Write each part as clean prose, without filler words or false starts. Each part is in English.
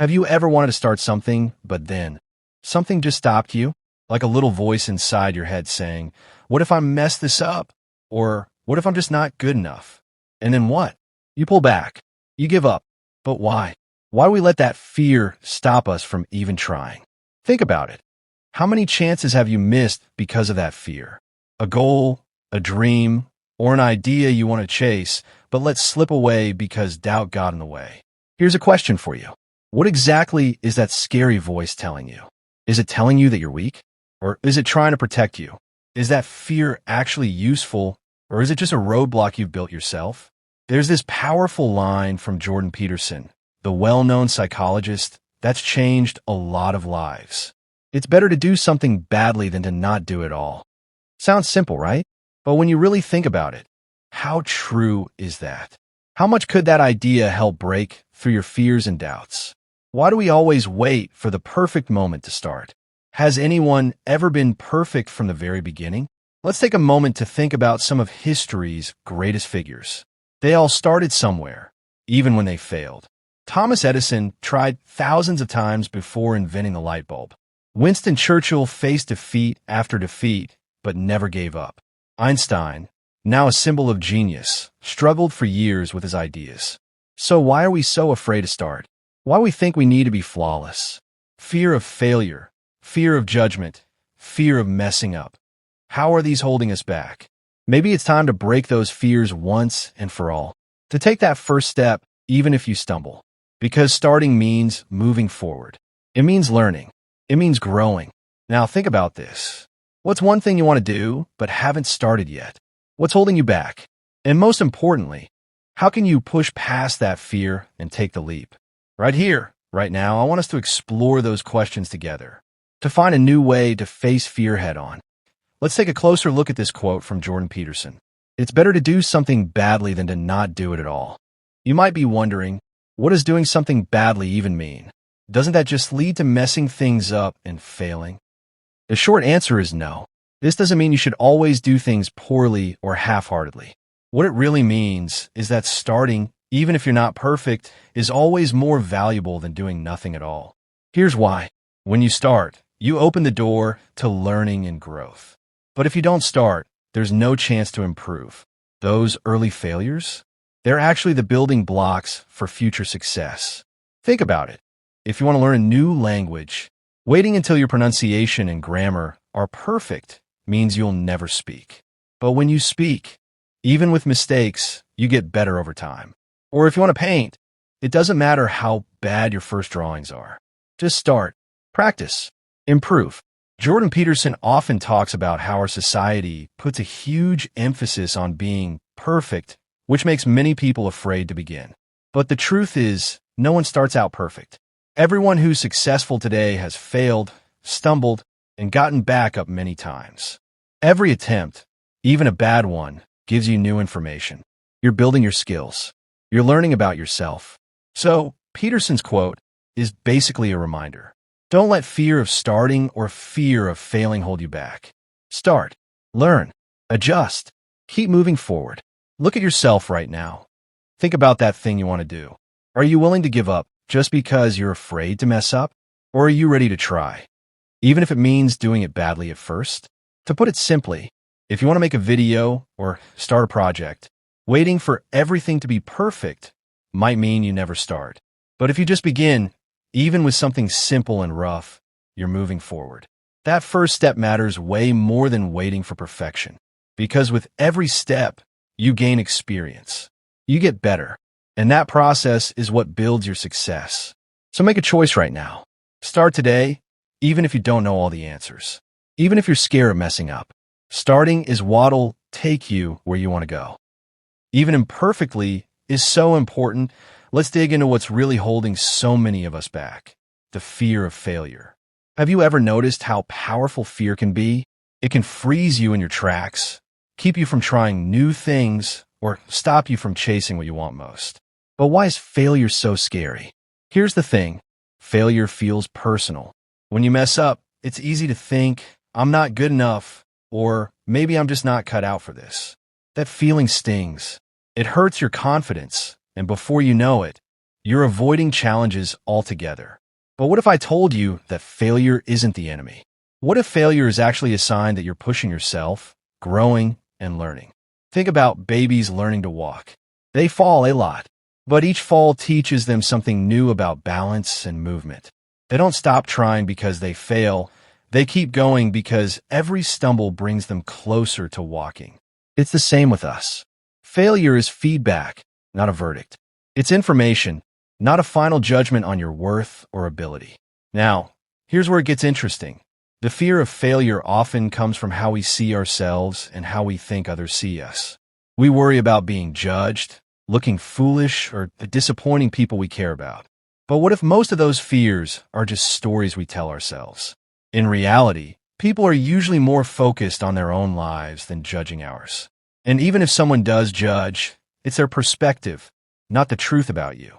Have you ever wanted to start something, but then something just stopped you? Like a little voice inside your head saying, what if I mess this up? Or what if I'm just not good enough? And then what? You pull back. You give up. But why? Why do we let that fear stop us from even trying? Think about it. How many chances have you missed because of that fear? A goal, a dream, or an idea you want to chase, but let slip away because doubt got in the way. Here's a question for you. What exactly is that scary voice telling you? Is it telling you that you're weak? Or is it trying to protect you? Is that fear actually useful, or is it just a roadblock you've built yourself? There's this powerful line from Jordan Peterson, the well-known psychologist that's changed a lot of lives. It's better to do something badly than to not do it all. Sounds simple, right? But when you really think about it, how true is that? How much could that idea help break through your fears and doubts? Why do we always wait for the perfect moment to start? Has anyone ever been perfect from the very beginning? Let's take a moment to think about some of history's greatest figures. They all started somewhere, even when they failed. Thomas Edison tried thousands of times before inventing the light bulb. Winston Churchill faced defeat after defeat, but never gave up. Einstein, now a symbol of genius, struggled for years with his ideas. So why are we so afraid to start? Why we think we need to be flawless? Fear of failure, fear of judgment, fear of messing up. How are these holding us back? Maybe it's time to break those fears once and for all. To take that first step, even if you stumble. Because starting means moving forward. It means learning. It means growing. Now think about this. What's one thing you want to do but haven't started yet? What's holding you back? And most importantly, how can you push past that fear and take the leap? Right here, right now, I want us to explore those questions together, to find a new way to face fear head-on. Let's take a closer look at this quote from Jordan Peterson. It's better to do something badly than to not do it at all. You might be wondering, what does doing something badly even mean? Doesn't that just lead to messing things up and failing? The short answer is no. This doesn't mean you should always do things poorly or half-heartedly. What it really means is that starting, even if you're not perfect, is always more valuable than doing nothing at all. Here's why. When you start, you open the door to learning and growth. But if you don't start, there's no chance to improve. Those early failures, they're actually the building blocks for future success. Think about it. If you want to learn a new language, waiting until your pronunciation and grammar are perfect means you'll never speak. But when you speak, even with mistakes, you get better over time. Or if you want to paint, it doesn't matter how bad your first drawings are. Just start, practice, improve. Jordan Peterson often talks about how our society puts a huge emphasis on being perfect, which makes many people afraid to begin. But the truth is, no one starts out perfect. Everyone who's successful today has failed, stumbled, and gotten back up many times. Every attempt, even a bad one, gives you new information. You're building your skills. You're learning about yourself. So, Peterson's quote is basically a reminder. Don't let fear of starting or fear of failing hold you back. Start, learn, adjust, keep moving forward. Look at yourself right now. Think about that thing you want to do. Are you willing to give up just because you're afraid to mess up? Or are you ready to try, even if it means doing it badly at first? To put it simply, if you want to make a video or start a project, waiting for everything to be perfect might mean you never start. But if you just begin, even with something simple and rough, you're moving forward. That first step matters way more than waiting for perfection. Because with every step, you gain experience. You get better. And that process is what builds your success. So make a choice right now. Start today, even if you don't know all the answers. Even if you're scared of messing up. Starting is what'll take you where you want to go. Even imperfectly is so important. Let's dig into what's really holding so many of us back. The fear of failure. Have you ever noticed how powerful fear can be? It can freeze you in your tracks, keep you from trying new things, or stop you from chasing what you want most. But why is failure so scary? Here's the thing. Failure feels personal. When you mess up, it's easy to think, I'm not good enough, or maybe I'm just not cut out for this. That feeling stings. It hurts your confidence, and before you know it, You're avoiding challenges altogether. But what if I told you that failure isn't the enemy? What if failure is actually a sign that you're pushing yourself, growing, and learning? Think about babies learning to walk. They fall a lot, but each fall teaches them something new about balance and movement. They don't stop trying because they fail. They keep going because every stumble brings them closer to walking. It's the same with us. Failure is feedback, not a verdict. It's information, not a final judgment on your worth or ability. Now, here's where it gets interesting. The fear of failure often comes from how we see ourselves and how we think others see us. We worry about being judged, looking foolish, or disappointing people we care about. But what if most of those fears are just stories we tell ourselves? In reality, people are usually more focused on their own lives than judging ours. And even if someone does judge, it's their perspective, not the truth about you.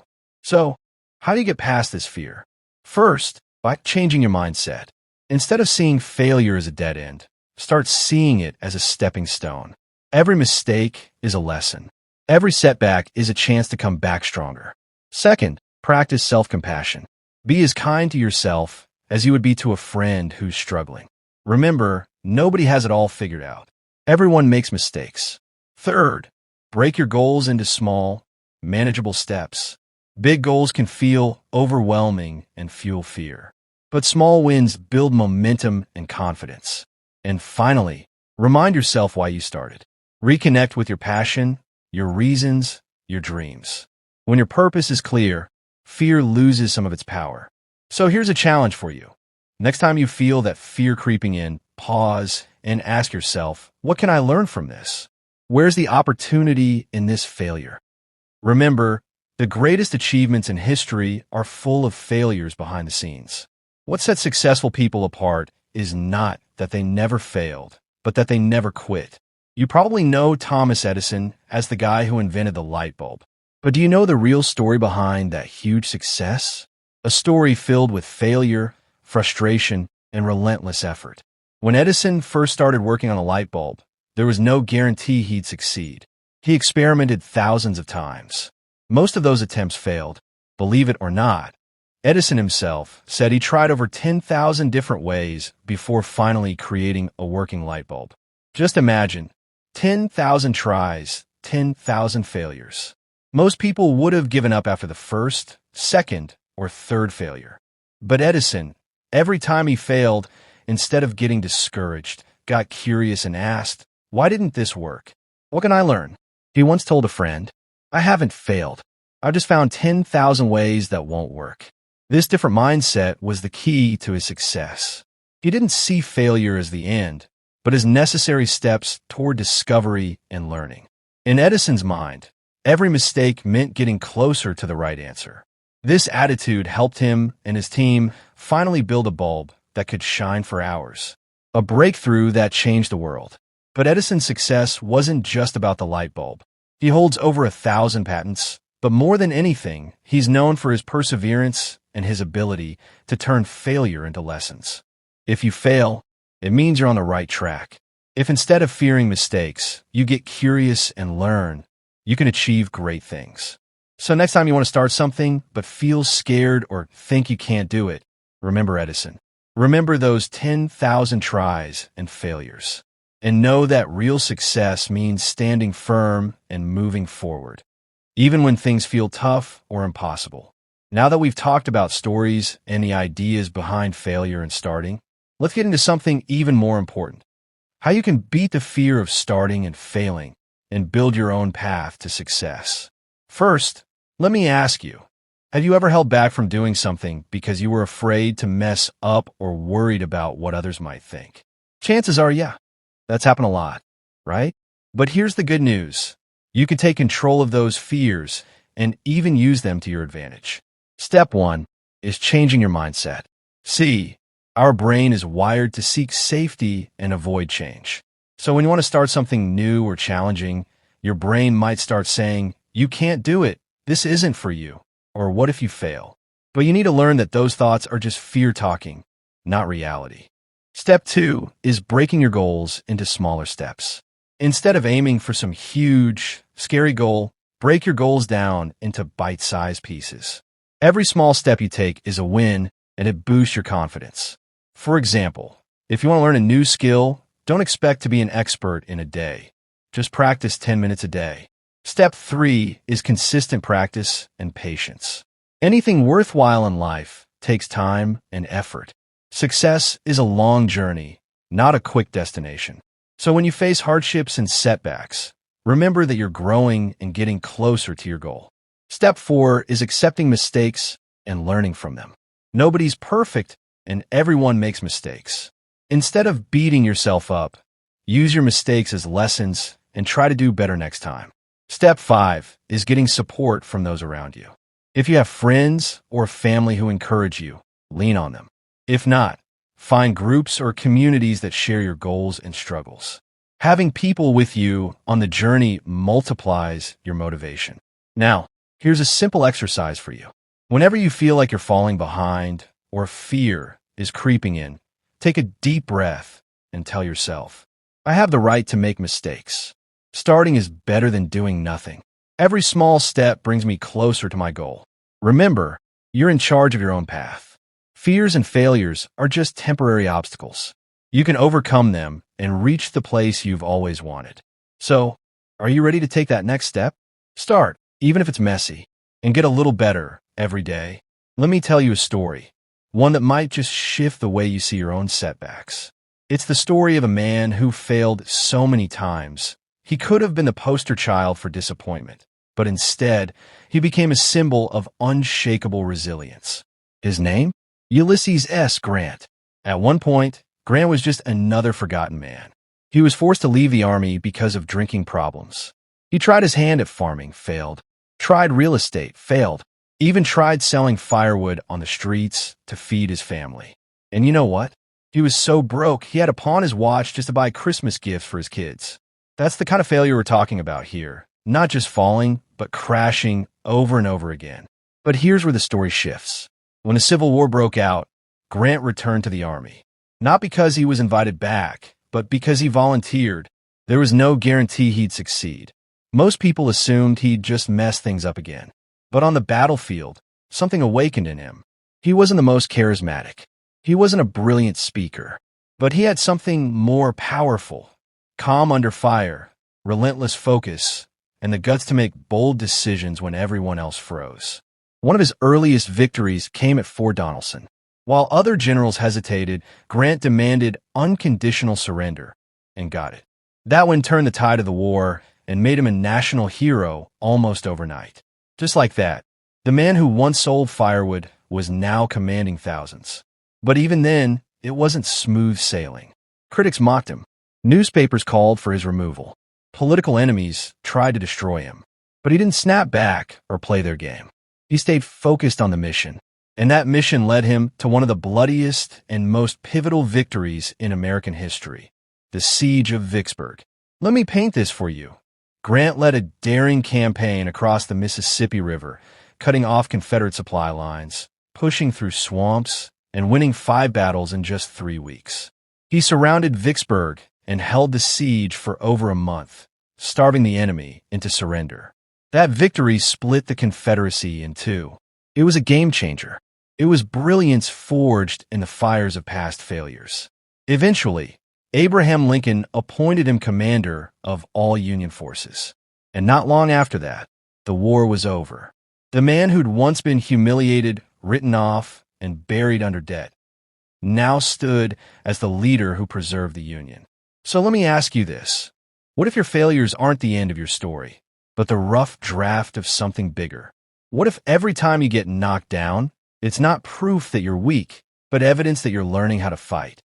So, how do you get past this fear? First, by changing your mindset. Instead of seeing failure as a dead end, start seeing it as a stepping stone. Every mistake is a lesson. Every setback is a chance to come back stronger. Second, practice self-compassion. Be as kind to yourself as you would be to a friend who's struggling. Remember, nobody has it all figured out. Everyone makes mistakes. Third, break your goals into small, manageable steps. Big goals can feel overwhelming and fuel fear, but small wins build momentum and confidence. And finally, remind yourself why you started. Reconnect with your passion, your reasons, your dreams. When your purpose is clear, fear loses some of its power. So here's a challenge for you. Next time you feel that fear creeping in, pause and ask yourself, what can I learn from this? Where's the opportunity in this failure? Remember, the greatest achievements in history are full of failures behind the scenes. What sets successful people apart is not that they never failed, but that they never quit. You probably know Thomas Edison as the guy who invented the light bulb. But do you know the real story behind that huge success? A story filled with failure, frustration, and relentless effort. When Edison first started working on a light bulb, there was no guarantee he'd succeed. He experimented thousands of times. Most of those attempts failed. Believe it or not, Edison himself said he tried over 10,000 different ways before finally creating a working light bulb. Just imagine, 10,000 tries, 10,000 failures. Most people would have given up after the first, second, or third failure. But Edison, every time he failed, instead of getting discouraged, got curious and asked, why didn't this work? What can I learn? He once told a friend, I haven't failed. I've just found 10,000 ways that won't work. This different mindset was the key to his success. He didn't see failure as the end, but as necessary steps toward discovery and learning. In Edison's mind, every mistake meant getting closer to the right answer. This attitude helped him and his team finally build a bulb that could shine for hours. A breakthrough that changed the world. But Edison's success wasn't just about the light bulb. He holds over 1,000 patents, but more than anything, he's known for his perseverance and his ability to turn failure into lessons. If you fail, it means you're on the right track. If instead of fearing mistakes, you get curious and learn, you can achieve great things. So next time you want to start something, but feel scared or think you can't do it, remember Edison. Remember those 10,000 tries and failures. And know that real success means standing firm and moving forward, even when things feel tough or impossible. Now that we've talked about stories and the ideas behind failure and starting, let's get into something even more important. How you can beat the fear of starting and failing and build your own path to success. First, let me ask you, have you ever held back from doing something because you were afraid to mess up or worried about what others might think? Chances are, yeah, that's happened a lot, right? But here's the good news. You can take control of those fears and even use them to your advantage. Step 1 is changing your mindset. See, our brain is wired to seek safety and avoid change. So when you want to start something new or challenging, your brain might start saying, you can't do it. This isn't for you. Or what if you fail? But you need to learn that those thoughts are just fear talking, not reality. Step 2 is breaking your goals into smaller steps. Instead of aiming for some huge, scary goal, break your goals down into bite-sized pieces. Every small step you take is a win, and it boosts your confidence. For example, if you want to learn a new skill, don't expect to be an expert in a day. Just practice 10 minutes a day. Step 3 is consistent practice and patience. Anything worthwhile in life takes time and effort. Success is a long journey, not a quick destination. So when you face hardships and setbacks, remember that you're growing and getting closer to your goal. Step 4 is accepting mistakes and learning from them. Nobody's perfect, and everyone makes mistakes. Instead of beating yourself up, use your mistakes as lessons and try to do better next time. Step 5 is getting support from those around you. If you have friends or family who encourage you, lean on them. If not, find groups or communities that share your goals and struggles. Having people with you on the journey multiplies your motivation. Now, here's a simple exercise for you. Whenever you feel like you're falling behind or fear is creeping in, take a deep breath and tell yourself, I have the right to make mistakes. Starting is better than doing nothing. Every small step brings me closer to my goal. Remember, you're in charge of your own path. Fears and failures are just temporary obstacles. You can overcome them and reach the place you've always wanted. So, are you ready to take that next step? Start, even if it's messy, and get a little better every day. Let me tell you a story, one that might just shift the way you see your own setbacks. It's the story of a man who failed so many times. He could have been the poster child for disappointment, but instead, he became a symbol of unshakable resilience. His name? Ulysses S. Grant. At one point, Grant was just another forgotten man. He was forced to leave the army because of drinking problems. He tried his hand at farming, failed. Tried real estate, failed. Even tried selling firewood on the streets to feed his family. And you know what? He was so broke, he had to pawn his watch just to buy Christmas gifts for his kids. That's the kind of failure we're talking about here. Not just falling, but crashing over and over again. But here's where the story shifts. When the Civil War broke out, Grant returned to the army. Not because he was invited back, but because he volunteered. There was no guarantee he'd succeed. Most people assumed he'd just mess things up again. But on the battlefield, something awakened in him. He wasn't the most charismatic. He wasn't a brilliant speaker. But he had something more powerful. Calm under fire, relentless focus, and the guts to make bold decisions when everyone else froze. One of his earliest victories came at Fort Donelson. While other generals hesitated, Grant demanded unconditional surrender and got it. That one turned the tide of the war and made him a national hero almost overnight. Just like that, the man who once sold firewood was now commanding thousands. But even then, it wasn't smooth sailing. Critics mocked him. Newspapers called for his removal. Political enemies tried to destroy him. But he didn't snap back or play their game. He stayed focused on the mission. And that mission led him to one of the bloodiest and most pivotal victories in American history, the Siege of Vicksburg. Let me paint this for you. Grant led a daring campaign across the Mississippi River, cutting off Confederate supply lines, pushing through swamps, and winning 5 battles in just 3 weeks. He surrounded Vicksburg and held the siege for over a month, starving the enemy into surrender. That victory split the Confederacy in two. It was a game changer. It was brilliance forged in the fires of past failures. Eventually, Abraham Lincoln appointed him commander of all Union forces. And not long after that, the war was over. The man who'd once been humiliated, written off, and buried under debt now stood as the leader who preserved the Union. So let me ask you this. What if your failures aren't the end of your story, but the rough draft of something bigger? What if every time you get knocked down, it's not proof that you're weak, but evidence that you're learning how to fight?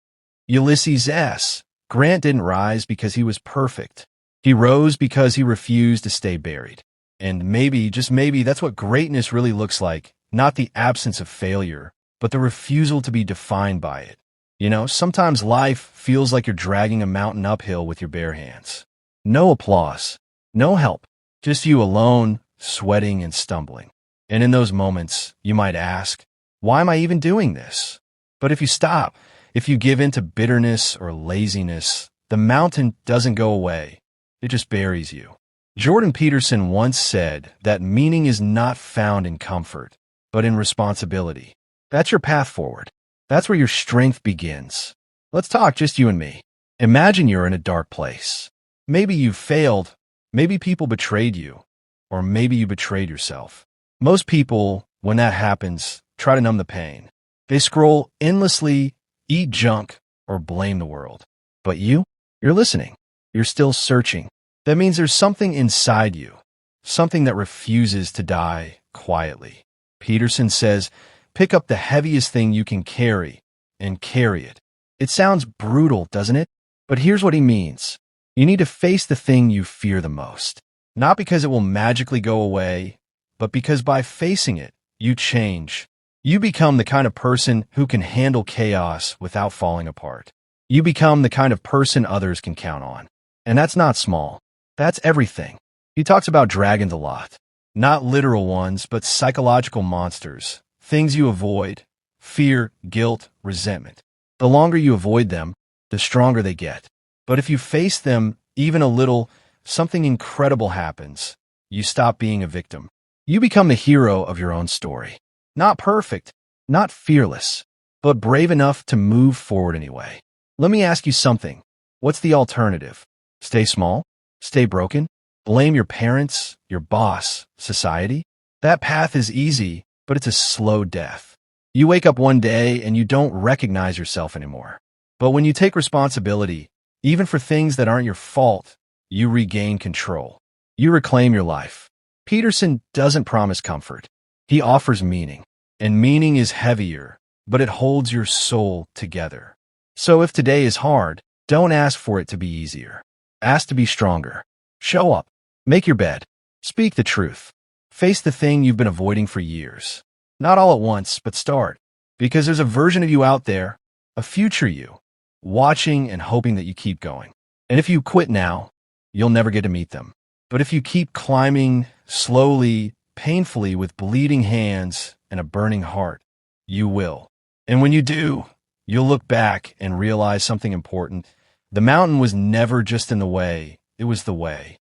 Ulysses S. Grant didn't rise because he was perfect. He rose because he refused to stay buried. And maybe, just maybe, that's what greatness really looks like. Not the absence of failure, but the refusal to be defined by it. You know, sometimes life feels like you're dragging a mountain uphill with your bare hands. No applause, no help, just you alone, sweating and stumbling. And in those moments, you might ask, why am I even doing this? But if you stop, if you give in to bitterness or laziness, the mountain doesn't go away. It just buries you. Jordan Peterson once said that meaning is not found in comfort, but in responsibility. That's your path forward. That's where your strength begins. Let's talk, just you and me. Imagine you're in a dark place. Maybe you failed, maybe people betrayed you, or maybe you betrayed yourself. Most people, when that happens, try to numb the pain. They scroll endlessly, eat junk, or blame the world. But you're listening. You're still searching. That means there's something inside you, something that refuses to die quietly. Peterson says, pick up the heaviest thing you can carry and carry it. It sounds brutal, doesn't it? But here's what he means. You need to face the thing you fear the most. Not because it will magically go away, but because by facing it, you change. You become the kind of person who can handle chaos without falling apart. You become the kind of person others can count on. And that's not small. That's everything. He talks about dragons a lot. Not literal ones, but psychological monsters. Things you avoid. Fear, guilt, resentment. The longer you avoid them, the stronger they get. But if you face them even a little, something incredible happens. You stop being a victim. You become the hero of your own story. Not perfect, not fearless, but brave enough to move forward anyway. Let me ask you something. What's the alternative? Stay small? Stay broken? Blame your parents, your boss, society? That path is easy, but it's a slow death. You wake up one day and you don't recognize yourself anymore. But when you take responsibility, even for things that aren't your fault, you regain control. You reclaim your life. Peterson doesn't promise comfort. He offers meaning. And meaning is heavier, but it holds your soul together. So if today is hard, don't ask for it to be easier. Ask to be stronger. Show up. Make your bed. Speak the truth. Face the thing you've been avoiding for years. Not all at once, but start. Because there's a version of you out there, a future you, watching and hoping that you keep going. And if you quit now, you'll never get to meet them. But if you keep climbing slowly, painfully, with bleeding hands and a burning heart, you will. And when you do, you'll look back and realize something important. The mountain was never just in the way, it was the way.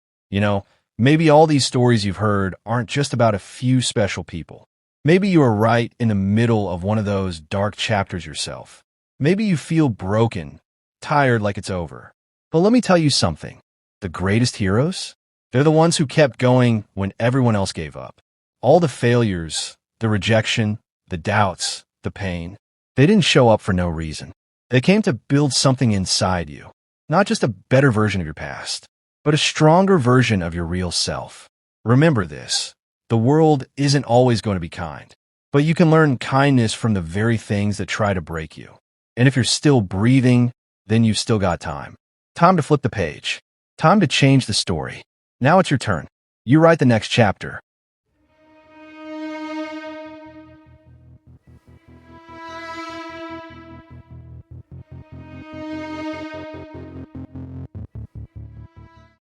Maybe all these stories you've heard aren't just about a few special people. Maybe you are right in the middle of one of those dark chapters yourself. Maybe you feel broken, tired, like it's over. But let me tell you something. The greatest heroes? They're the ones who kept going when everyone else gave up. All the failures, the rejection, the doubts, the pain, they didn't show up for no reason. They came to build something inside you. Not just a better version of your past, but a stronger version of your real self. Remember this. The world isn't always going to be kind, but you can learn kindness from the very things that try to break you. And if you're still breathing, then you've still got time. Time to flip the page. Time to change the story. Now it's your turn. You write the next chapter.